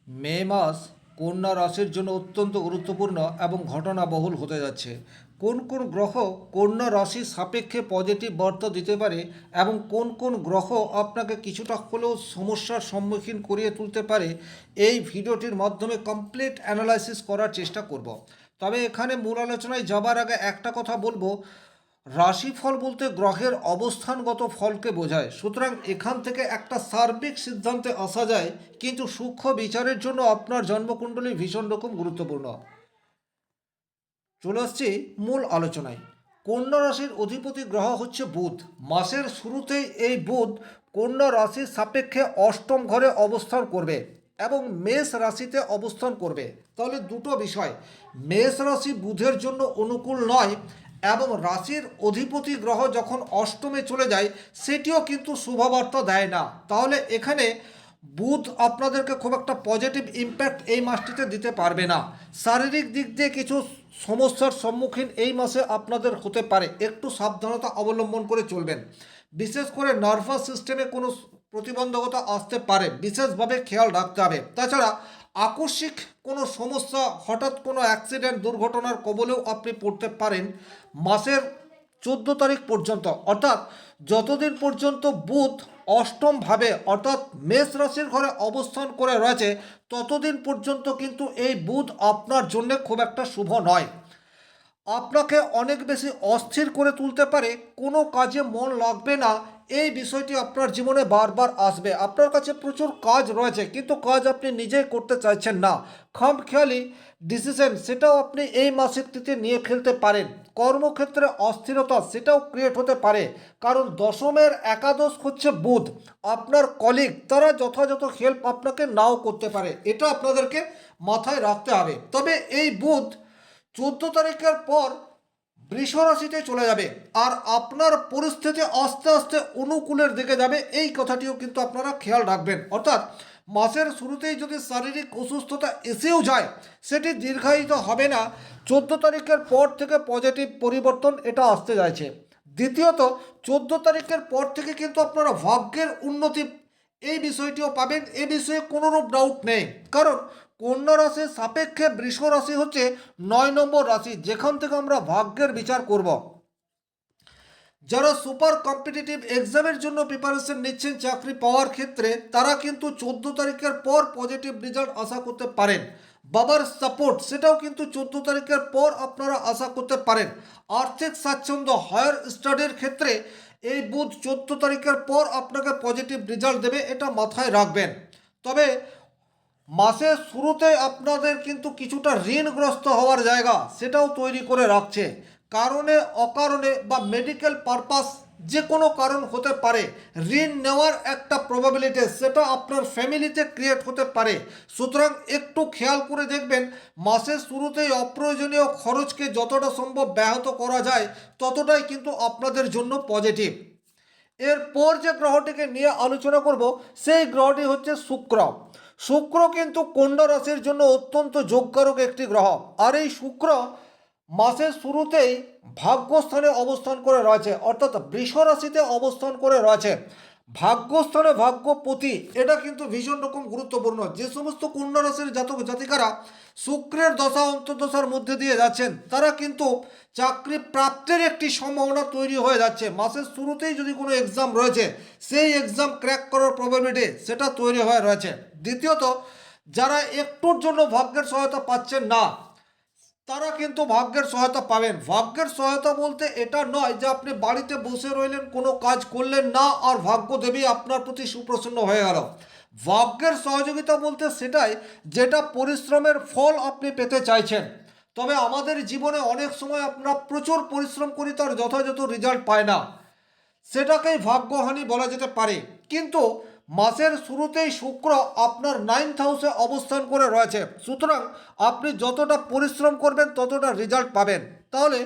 মে মাস কন্যা রাশির জন্য অত্যন্ত গুরুত্বপূর্ণ এবং ঘটনাবহুল হতে যাচ্ছে। কোন কোন গ্রহ কন্যা রাশির সাপেক্ষে পজিটিভ বার্তা দিতে পারে এবং কোন কোন গ্রহ আপনাকে কিছুটা হলেও সমস্যার সম্মুখীন করিয়ে তুলতে পারে, এই ভিডিওটির মাধ্যমে কমপ্লিট অ্যানালাইসিস করার চেষ্টা করব। তবে এখানে মূল আলোচনায় যাবার আগে একটা কথা বলবো, রাশিফল বলতে গ্রহের অবস্থানগত ফলকে বোঝায়। সুতরাং এখান থেকে একটা সার্বিক সিদ্ধান্তে আসা যায়, কিন্তু সূক্ষ্ম বিচারের জন্য আপনার জন্মকুণ্ডলী ভীষণ রকম গুরুত্বপূর্ণ। চলে আসছি মূল আলোচনায়। কন্যা রাশির অধিপতি গ্রহ হচ্ছে বুধ। মাসের শুরুতেই এই বুধ কন্যা রাশির সাপেক্ষে অষ্টম ঘরে অবস্থান করবে এবং মেষ রাশিতে অবস্থান করবে। তাহলে দুটো বিষয়, মেষ রাশি বুধের জন্য অনুকূল নয় এবং রাশির অধিপতি গ্রহ যখন অষ্টমে চলে যায় সেটিও কিন্তু শুভবার্তা দেয় না। তাহলে এখানে বুধ আপনাদেরকে খুব একটা পজিটিভ ইম্প্যাক্ট এই মাসটিতে দিতে পারবে না। শারীরিক দিক দিয়ে কিছু সমস্যার সম্মুখীন এই মাসে আপনাদের হতে পারে, একটু সাবধানতা অবলম্বন করে চলবেন। বিশেষ করে নার্ভাস সিস্টেমে কোনো প্রতিবন্ধকতা আসতে পারে, বিশেষভাবে খেয়াল রাখতে হবে। তাছাড়া আকস্মিক কোনো সমস্যা, হঠাৎ কোনো অ্যাক্সিডেন্ট দুর্ঘটনার কবলেও আপনি পড়তে পারেন মাসের 14 তারিখ পর্যন্ত। অর্থাৎ যতদিন পর্যন্ত বুধ অষ্টমভাবে অর্থাৎ মেষ রাশির ঘরে অবস্থান করে রয়েছে ততদিন পর্যন্ত কিন্তু এই বুধ আপনার জন্য খুব একটা শুভ নয়। আপনাকে অনেক বেশি অস্থির করে তুলতে পারে, কোনো কাজে মন লাগবে না, এই বিষয়টি আপনার জীবনে বারবার আসবে। আপনার কাছে প্রচুর কাজ রয়েছে কিন্তু কাজ আপনি নিজেই করতে চাইছেন না, খামখেয়ালি ডিসিশন সেটাও আপনি এই মাসিকটিতে নিয়ে ফেলতে পারেন। কর্মক্ষেত্রে অস্থিরতা সেটাও ক্রিয়েট হতে পারে, কারণ দশমের একাদশ হচ্ছে বুধ। আপনার কলিগ তারা যথাযথ হেল্প আপনাকে নাও করতে পারে, এটা আপনাদেরকে মাথায় রাখতে হবে। তবে এই বুধ 14 তারিখের পর বৃষ রাশিতে চলে যাবে আর আপনার পরিস্থিতি আস্তে আস্তে অনুকূলের দিকে যাবে, এই কথাটিও কিন্তু আপনারা খেয়াল রাখবেন। অর্থাৎ মাসের শুরুতেই যদি শারীরিক অসুস্থতা এসেও যায় সেটি দীর্ঘায়িত হবে না। 14 তারিখের পর থেকে পজিটিভ পরিবর্তন এটা আসতে যাচ্ছে। দ্বিতীয়ত, 14 তারিখের পর থেকে কিন্তু আপনারা ভাগ্যের উন্নতি এই বিষয়টিও পাবেন, এ বিষয়ে কোনোরূপ ডাউট নেই। কারণ কন্যা রাশির সাপেক্ষে বৃষ রাশি হচ্ছে 9 নম্বর রাশি, যেখান থেকে আমরা ভাগ্যের বিচার করব। যারা সুপার কম্পিটিটিভ এক্সামের জন্য প্রিপারেশন নিচ্ছেন চাকরি পাওয়ার ক্ষেত্রে, তারা কিন্তু 14 তারিখের পর পজিটিভ রেজাল্ট আশা করতে পারেন। বাবার সাপোর্ট সেটাও কিন্তু 14 তারিখের পর আপনারা আশা করতে পারেন। আর্থিক স্বাচ্ছন্দ্য, হায়ার স্টাডির ক্ষেত্রে এই বুধ 14 তারিখের পর আপনাকে পজিটিভ রেজাল্ট দেবে, এটা মাথায় রাখবেন। তবে মাসের শুরুতে আপনাদের কিন্তু কিছুটা ঋণগ্রস্ত হওয়ার জায়গা সেটাও তৈরি করে রাখছে। কারণে অকারণে বা মেডিকেল পারপাস যে কোনো কারণ হতে পারে, ঋণ নেওয়ার একটা প্রবাবিলিটি সেটা আপনার ফ্যামিলিতে ক্রিয়েট হতে পারে। সুতরাং একটু খেয়াল করে দেখবেন, মাসের শুরুতেই অপ্রয়োজনীয় খরচকে যতটা সম্ভব ব্যাহত করা যায় ততটাই কিন্তু আপনাদের জন্য পজিটিভ। এরপর যে গ্রহটিকে নিয়ে আলোচনা করব সেই গ্রহটি হচ্ছে শুক্র। শুক্র কিন্তু কন্যা রাশির জন্য অত্যন্ত যোগকারক একটি গ্রহ। আর এই শুক্র মাসের শুরুতেই ভাগ্যস্থানে অবস্থান করে রয়েছে, অর্থাৎ বৃষ রাশিতে অবস্থান করে রয়েছে। ভাগ্যস্থানে ভাগ্যপতি এটা কিন্তু ভীষণ রকম গুরুত্বপূর্ণ। যে সমস্ত কন্যা রাশির জাতক জাতিকারা শুক্রের দশা অন্তর্দশার মধ্যে দিয়ে যাচ্ছেন তারা কিন্তু চাকরি প্রাপ্তির একটি সম্ভাবনা তৈরি হয়ে যাচ্ছে। মাসের শুরুতেই যদি কোনো এক্সাম রয়েছে সেই এক্সাম ক্র্যাক করার প্রবাবিলিটি সেটা তৈরি হয়ে রয়েছে। দ্বিতীয়ত, যারা একটুর জন্য ভাগ্যের সহায়তা পাচ্ছেন না তারা কিন্তু ভাগ্যের সহায়তা পাবেন। ভাগ্যের সহায়তা বলতে এটা নয় যে আপনি বাড়িতে বসে রইলেন, কোনো কাজ করলেন না আর ভাগ্য দেবী আপনার প্রতি সুপ্রসন্ন হয়ে গেল। ভাগ্যের সহযোগিতা বলতে সেটাই যেটা পরিশ্রমের ফল আপনি পেতে চাইছেন। তবে আমাদের জীবনে অনেক সময় আমরা প্রচুর পরিশ্রম করি, তার যথাযথ রেজাল্ট পায় না, সেটাকেই ভাগ্যহানি বলা যেতে পারে। কিন্তু মাসের শুরুতেই শুক্র আপনার 9th হাউসে অবস্থান করে রয়েছে, সুতরাং আপনি যতটা পরিশ্রম করবেন ততটা রেজাল্ট পাবেন। তাহলে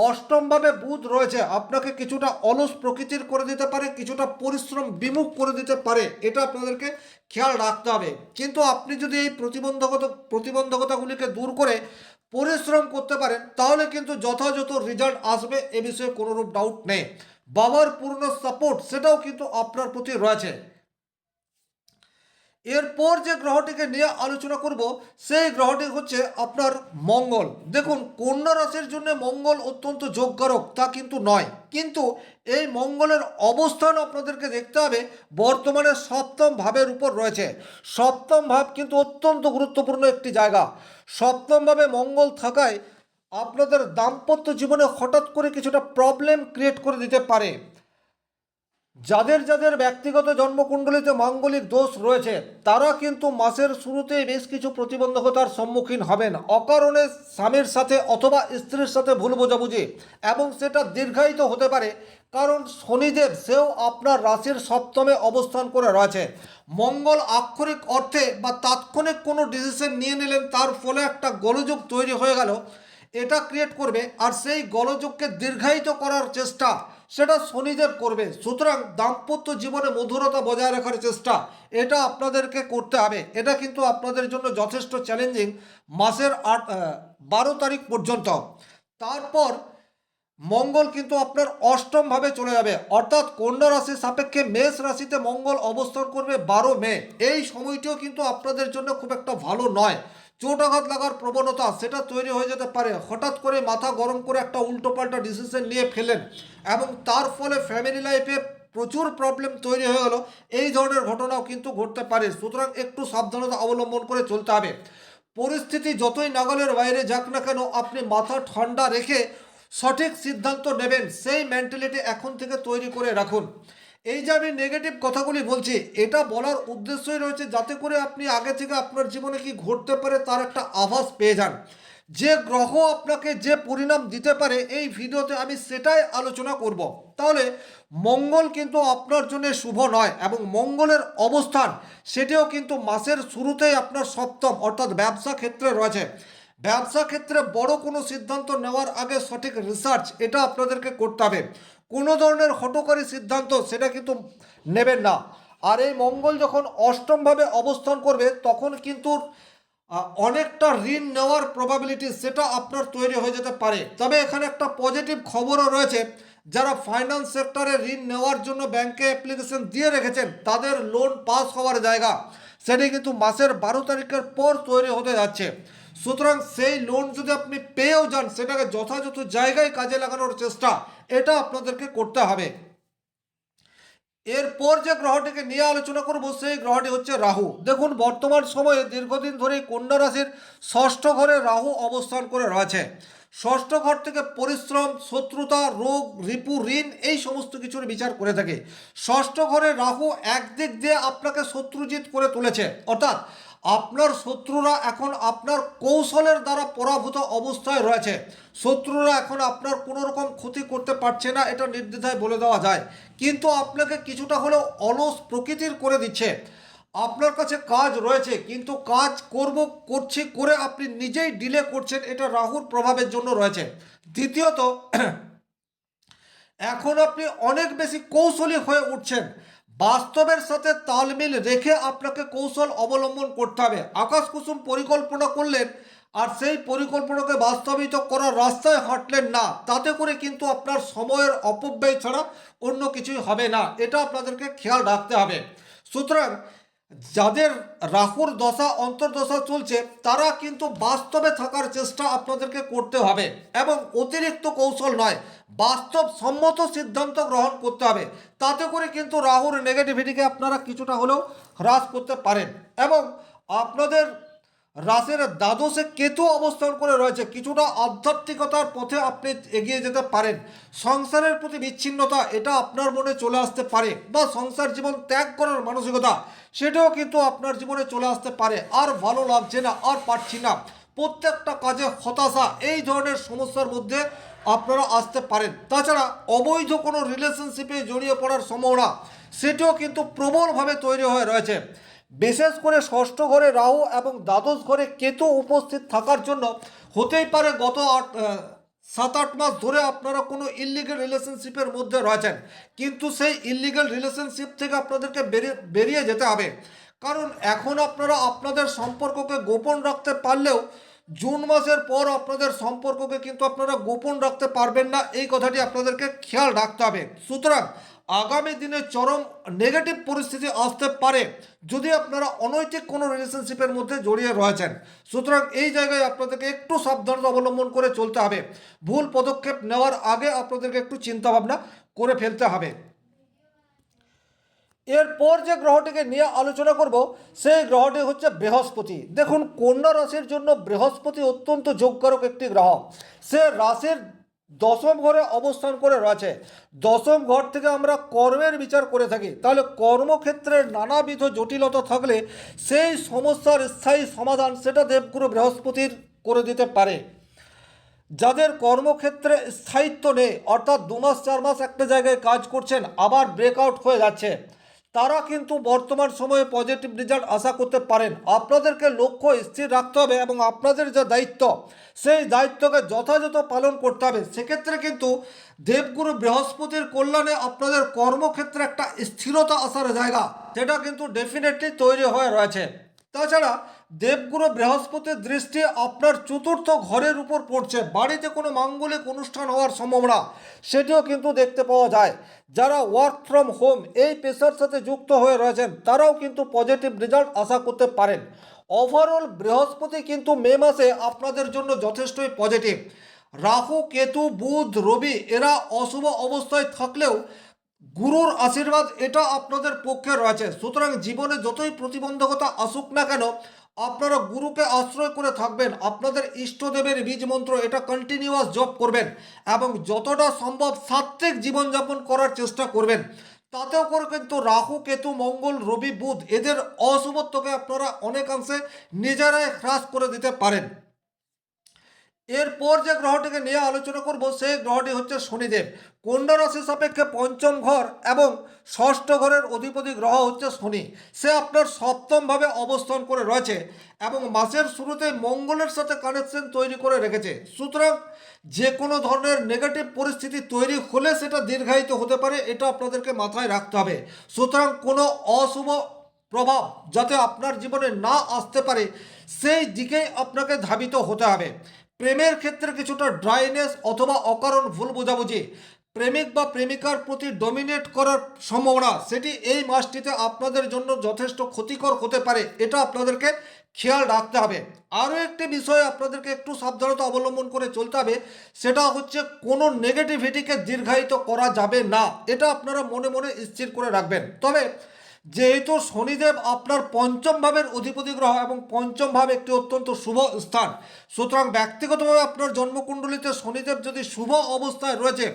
অষ্টমভাবে বুধ রয়েছে, আপনাকে কিছুটা অলস প্রকৃতির করে দিতে পারে, কিছুটা পরিশ্রম বিমুখ করে দিতে পারে, এটা আপনাদেরকে খেয়াল রাখতে হবে। কিন্তু আপনি যদি এই প্রতিবন্ধকতাগুলিকে দূর করে পরিশ্রম করতে পারেন তাহলে কিন্তু যথাযথ রেজাল্ট আসবে, এ বিষয়ে কোনোরূপ ডাউট নেই। বাবার পূর্ণ সাপোর্ট সেটাও কিন্তু আপনার প্রতি রয়েছে। এরপর যে গ্রহটিকে নিয়ে আলোচনা করব সেই গ্রহটি হচ্ছে আপনার মঙ্গল। দেখুন, কন্যা রাশির জন্য মঙ্গল অত্যন্ত যোগকারক তা কিন্তু নয়, কিন্তু এই মঙ্গলের অবস্থান আপনাদেরকে দেখতে হবে বর্তমানে সপ্তম ভাবের উপর রয়েছে। সপ্তম ভাব কিন্তু অত্যন্ত গুরুত্বপূর্ণ একটি জায়গা। সপ্তম ভাবে মঙ্গল থাকায় আপনাদের দাম্পত্য জীবনে হঠাৎ করে কিছুটা প্রবলেম ক্রিয়েট করে দিতে পারে। যাদের যাদের ব্যক্তিগত জন্মকুণ্ডলিতে মাঙ্গলিক দোষ রয়েছে তারা কিন্তু মাসের শুরুতেই বেশ কিছু প্রতিবন্ধকতার সম্মুখীন হবেন, অকারণে স্বামীর সাথে অথবা স্ত্রীর সাথে ভুল বোঝাবুঝি, এবং সেটা দীর্ঘায়িত হতে পারে। কারণ শনিদেব সেও আপনার রাশির সপ্তমে অবস্থান করে রয়েছে। মঙ্গল আক্ষরিক অর্থে বা তাৎক্ষণিক কোনো ডিসিশন নিয়ে নিলেন, তার ফলে একটা গোলযোগ তৈরি হয়ে গেল, এটা ক্রিয়েট করবে, আর সেই গোলযোগকে দীর্ঘায়িত করার চেষ্টা সেটা শনিদেব করবে। সুতরাং দাম্পত্য জীবনে মধুরতা বজায় রাখার চেষ্টা এটা আপনাদেরকে করতে হবে। এটা কিন্তু আপনাদের জন্য যথেষ্ট চ্যালেঞ্জিং মাসের 12 তারিখ পর্যন্ত। তারপর মঙ্গল কিন্তু আপনার অষ্টম ভাবে চলে যাবে, অর্থাৎ কন্যা রাশির সাপেক্ষে মেষ রাশিতে মঙ্গল অবস্থান করবে 12 মে। এই সময়টিও কিন্তু আপনাদের জন্য খুব একটা ভালো নয়। চোট আঘাত লাগার প্রবণতা সেটা তৈরি হয়ে যেতে পারে। হঠাৎ করে মাথা গরম করে একটা উল্টোপাল্টা ডিসিশন নিয়ে ফেলেন এবং তার ফলে ফ্যামিলি লাইফে প্রচুর প্রবলেম তৈরি হয়ে গেল, এই ধরনের ঘটনাও কিন্তু ঘটতে পারে। সুতরাং একটু সাবধানতা অবলম্বন করে চলতে হবে। পরিস্থিতি যতই নাগালের বাইরে যাক না কেন, আপনি মাথা ঠান্ডা রেখে সঠিক সিদ্ধান্ত নেবেন সেই মেন্টালিটি এখন থেকে তৈরি করে রাখুন। এই যে আমি নেগেটিভ কথাগুলি বলছি, এটা বলার উদ্দেশ্যই রয়েছে যাতে করে আপনি আগে থেকে আপনার জীবনে কি ঘটতে পারে তার একটা আভাস পেয়ে যান। যে গ্রহ আপনাকে যে পরিণাম দিতে পারে এই ভিডিওতে আমি সেটাই আলোচনা করব। তাহলে মঙ্গল কিন্তু আপনার জন্য শুভ নয়, এবং মঙ্গলের অবস্থান সেটিও কিন্তু মাসের শুরুতেই আপনার সপ্তম অর্থাৎ ব্যবসা ক্ষেত্রে রয়েছে। ব্যবসা ক্ষেত্রে বড় কোনো সিদ্ধান্ত নেওয়ার আগে সঠিক রিসার্চ এটা আপনাদেরকে করতে হবে। কোনো ধরনের হঠকারী সিদ্ধান্ত সেটা কিন্তু নেবেন না। আর এই মঙ্গল যখন অষ্টমভাবে অবস্থান করবে তখন কিন্তু অনেকটা ঋণ নেওয়ার প্রবাবিলিটি সেটা আপনার তৈরি হয়ে যেতে পারে। তবে এখানে একটা পজিটিভ খবরও রয়েছে, যারা ফাইন্যান্স সেক্টরে ঋণ নেওয়ার জন্য ব্যাংকে অ্যাপ্লিকেশন দিয়ে রেখেছেন তাদের লোন পাস হওয়ার জায়গা সেটি কিন্তু মাসের 12 তারিখের পর তৈরি হতে যাচ্ছে। সুতরাং সেই লোন যদি আপনি পেয়েও যান সেটাকে যথাযথ জায়গায় কাজে লাগানোর চেষ্টা এটা আপনাদেরকে করতে হবে। এরপর যে গ্রহটিকে নিয়ে আলোচনা করব সেই গ্রহটি হচ্ছে রাহু। দেখুন, বর্তমান সময়ে দীর্ঘদিন ধরেই কন্যা রাশির ষষ্ঠ ঘরে রাহু অবস্থান করে রয়েছে। ষষ্ঠ ঘর থেকে পরিশ্রম, শত্রুতা, রোগ, রিপু, ঋণ এই সমস্ত কিছুর বিচার করে থাকে। ষষ্ঠ ঘরে রাহু একদিক দিয়ে আপনাকে শত্রুজিৎ করে তুলেছে, অর্থাৎ আপনার শত্রুরা এখন আপনার কৌশলের দ্বারা পরাভূত অবস্থায় রয়েছে। শত্রুরা এখন আপনার কোনো রকম ক্ষতি করতে পারছে না, এটা নির্দ্বিধায় বলে দেওয়া যায়। কিন্তু আপনাকে কিছুটা হলেও অলস প্রকৃতির করে দিচ্ছে। আপনার কাছে কাজ রয়েছে কিন্তু কাজ করছি করে আপনি নিজেই ডিলে করছেন, এটা রাহুর প্রভাবের জন্য রয়েছে। দ্বিতীয়ত, এখন আপনি অনেক বেশি কৌশলী হয়ে উঠছেন। বাস্তবের সাথে তালমিল রেখে আপনাকে কৌশল অবলম্বন করতে হবে। আকাশ কুসুম পরিকল্পনা করলেন আর সেই পরিকল্পনাকে বাস্তবায়িত করার রাস্তায় হাঁটলেন না, তাতে করে কিন্তু আপনার সময়ের অপব্যয় ছাড়া অন্য কিছুই হবে না, এটা আপনাদেরকে খেয়াল রাখতে হবে। সুতরাং যাদের রাহুর দশা অন্তর্দশা চলছে তারা কিন্তু বাস্তবে থাকার চেষ্টা আপনাদেরকে করতে হবে, এবং অতিরিক্ত কৌশল নয়, বাস্তবসম্মত সিদ্ধান্ত গ্রহণ করতে হবে। তাতে করে কিন্তু রাহুর নেগেটিভিটিকে আপনারা কিছুটা হলেও হ্রাস করতে পারেন। এবং আপনাদের রাশির দ্বাদশে কেতু অবস্থান করে রয়েছে, কিছুটা আধ্যাত্মিকতার পথে আপনি এগিয়ে যেতে পারেন। সংসারের প্রতি বিচ্ছিন্নতা এটা আপনার মনে চলে আসতে পারে, বা সংসার জীবন ত্যাগ করার মানসিকতা সেটাও কিন্তু আপনার জীবনে চলে আসতে পারে। আর ভালো লাগছে না, আর পারছি না, প্রত্যেকটা কাজে হতাশা, এই ধরনের সমস্যার মধ্যে আপনারা আসতে পারেন। তাছাড়া অবৈধ কোনো রিলেশনশিপে জড়িয়ে পড়ার সম্ভাবনা সেটাও কিন্তু প্রবলভাবে তৈরি হয়ে রয়েছে। বিশেষ করে ষষ্ঠ ঘরে রাহু এবং দ্বাদশ ঘরে কেতু উপস্থিত থাকার জন্য হতেই পারে গত 7-8 মাস ধরে আপনারা কোনো ইললিগাল রিলেশনশিপের মধ্যে রয়েছেন, কিন্তু সেই ইললিগাল রিলেশনশিপ থেকে আপনাদেরকে বেরিয়ে যেতে হবে। কারণ এখন আপনারা আপনাদের সম্পর্ককে গোপন রাখতে পারলেও জুন মাসের পর আপনাদের সম্পর্ককে কিন্তু আপনারা গোপন রাখতে পারবেন না, এই কথাটি আপনাদেরকে খেয়াল রাখতে হবে। সুতরাং আগামী দিনে চরম নেগেটিভ পরিস্থিতি আসতে পারে যদি আপনারা অনৈতিক কোনো রিলেশনশিপের মধ্যে জড়িয়ে রয়েছেন। সুতরাং এই জায়গায় আপনাদেরকে একটু সাবধানতা অবলম্বন করে চলতে হবে। ভুল পদক্ষেপ নেওয়ার আগে আপনাদেরকে একটু চিন্তাভাবনা করে ফেলতে হবে। এরপর যে গ্রহটিকে নিয়ে আলোচনা করব সেই গ্রহটি হচ্ছে বৃহস্পতি। দেখুন, কন্যা রাশির জন্য বৃহস্পতি অত্যন্ত যোগকারক একটি গ্রহ। সে রাশির দশম ঘরে অবস্থান করে রয়েছে। দশম ঘর থেকে আমরা কর্মের বিচার করে থাকি, তাহলে কর্মক্ষেত্রে নানাবিধ জটিলতা থাকলে সেই সমস্যার স্থায়ী সমাধান সেটা দেবগুরু বৃহস্পতির করে দিতে পারে। যাদের কর্মক্ষেত্রে স্থায়িত্ব নেই, অর্থাৎ 2 মাস 4 মাস একটা জায়গায় কাজ করছেন আবার ব্রেকআউট হয়ে যাচ্ছে, তারা কিন্তু বর্তমান সময়ে পজিটিভ রেজাল্ট আশা করতে পারেন। আপনাদেরকে লক্ষ্য স্থির রাখতে হবে এবং আপনাদের যে দায়িত্ব সেই দায়িত্বকে যথাযথ পালন করতে হবে। সেক্ষেত্রে কিন্তু দেবগুরু বৃহস্পতির কল্যাণে আপনাদের কর্মক্ষেত্রে একটা স্থিরতা আসার জায়গা সেটা কিন্তু ডেফিনেটলি তৈরি হয়ে রয়েছে। তাছাড়া দেবগুরু বৃহস্পতির দৃষ্টি আপনার চতুর্থ ঘরের উপর পড়ছে। বাড়িতে কোনো মাঙ্গলিক অনুষ্ঠান হওয়ার সম্ভাবনা সেটিও কিন্তু দেখতে পাওয়া যায়। যারা ওয়ার্ক ফ্রম হোম এই পেশার সাথে যুক্ত হয়ে রয়েছেন তারাও কিন্তু পজিটিভ রেজাল্ট আশা করতে পারেন। ওভারঅল বৃহস্পতি কিন্তু মে মাসে আপনাদের জন্য যথেষ্টই পজিটিভ। রাহু, কেতু, বুধ, রবি এরা অশুভ অবস্থায় থাকলেও গুরুর আশীর্বাদ এটা আপনাদের পক্ষে রয়েছে। সুতরাং জীবনে যতই প্রতিবন্ধকতা আসুক না কেন আপনারা গুরুকে আশ্রয় করে থাকবেন। আপনাদের ইষ্টদেবের বীজ মন্ত্র এটা কন্টিনিউয়াস জপ করবেন এবং যতটা সম্ভব সাত্ত্বিক জীবনযাপন করার চেষ্টা করবেন। তাতেও করে কিন্তু রাহু, কেতু, মঙ্গল, রবি, বুধ এদের অশুভত্বকে আপনারা অনেকাংশে নিজেরাই হ্রাস করে দিতে পারেন। এরপর যে গ্রহটিকে নিয়ে আলোচনা করব সেই গ্রহটি হচ্ছে শনিদেব। কন্যা রাশি সাপেক্ষে পঞ্চম ঘর এবং ষষ্ঠ ঘরের অধিপতি গ্রহ হচ্ছে শনি। সে আপনার সপ্তমভাবে অবস্থান করে রয়েছে এবং মাসের শুরুতে মঙ্গলের সাথে কানেকশন তৈরি করে রেখেছে। সুতরাং যে কোনো ধরনের নেগেটিভ পরিস্থিতি তৈরি হলে সেটা দীর্ঘায়িত হতে পারে, এটা আপনাদেরকে মাথায় রাখতে হবে। সুতরাং কোনো অশুভ প্রভাব যাতে আপনার জীবনে না আসতে পারে সেই দিকেই আপনাকে ধাবিত হতে হবে। প্রেমের ক্ষেত্রে কিছুটা ড্রাইনেস অথবা অকারণ ভুল বোঝাবুঝি, প্রেমিক বা প্রেমিকার প্রতি ডমিনেট করার সম্ভাবনা সেটি এই মাসটিতে আপনাদের জন্য যথেষ্ট ক্ষতিকর হতে পারে, এটা আপনাদেরকে খেয়াল রাখতে হবে। আরও একটি বিষয় আপনাদেরকে একটু সাবধানতা অবলম্বন করে চলতে হবে, সেটা হচ্ছে কোনো নেগেটিভিটিকে দীর্ঘায়িত করা যাবে না, এটা আপনারা মনে মনে স্থির করে রাখবেন। তবে যেহেতু শনিদেব আপনার পঞ্চম ভাবের অধিপতি গ্রহ এবং পঞ্চম ভাব একটি অত্যন্ত শুভ স্থান, সুতরাং ব্যক্তিগতভাবে আপনার জন্মকুণ্ডলিতে শনিদেব যদি শুভ অবস্থায় রয়েছে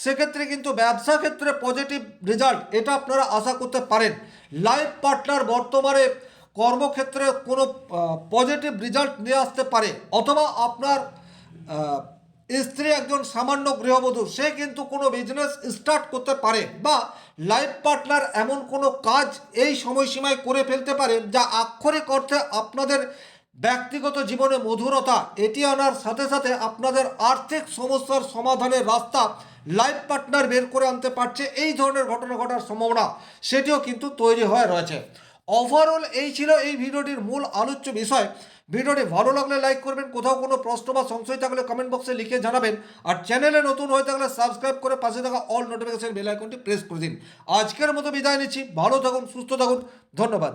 সেক্ষেত্রে কিন্তু ব্যবসা ক্ষেত্রে পজিটিভ রেজাল্ট এটা আপনারা আশা করতে পারেন। লাইফ পার্টনার বর্তমানে কর্মক্ষেত্রে কোনো পজিটিভ রেজাল্ট নিয়ে আসতে পারে, অথবা আপনার স্ত্রী একজন সামান্য গৃহবধূ সে কিন্তু কোনো বিজনেস স্টার্ট করতে পারে, বা লাইফ পার্টনার এমন কোনো কাজ এই সময়সীমায় করে ফেলতে পারে যা আক্ষরিক অর্থে আপনাদের ব্যক্তিগত জীবনে মধুরতা এটি আনার সাথে সাথে আপনাদের আর্থিক সমস্যার সমাধানের রাস্তা লাইফ পার্টনার বের করে আনতে পারছে। এই ধরনের ঘটনা ঘটার সম্ভাবনা সেটিও কিন্তু তৈরি হয়ে রয়েছে। ওভারঅল এই ছিল এই ভিডিওটির মূল আলোচ্য বিষয়। ভিডিওটি ভালো লাগলে লাইক করবেন, কোথাও কোনো প্রশ্ন বা সংশয় থাকলে কমেন্ট বক্সে লিখে জানাবেন, আর চ্যানেলে নতুন হয়ে থাকলে সাবস্ক্রাইব করে পাশে থাকা অল নোটিফিকেশন বেল আইকনটি প্রেস করে দিন। আজকের মতো বিদায় নিচ্ছি, ভালো থাকুন, সুস্থ থাকুন, ধন্যবাদ।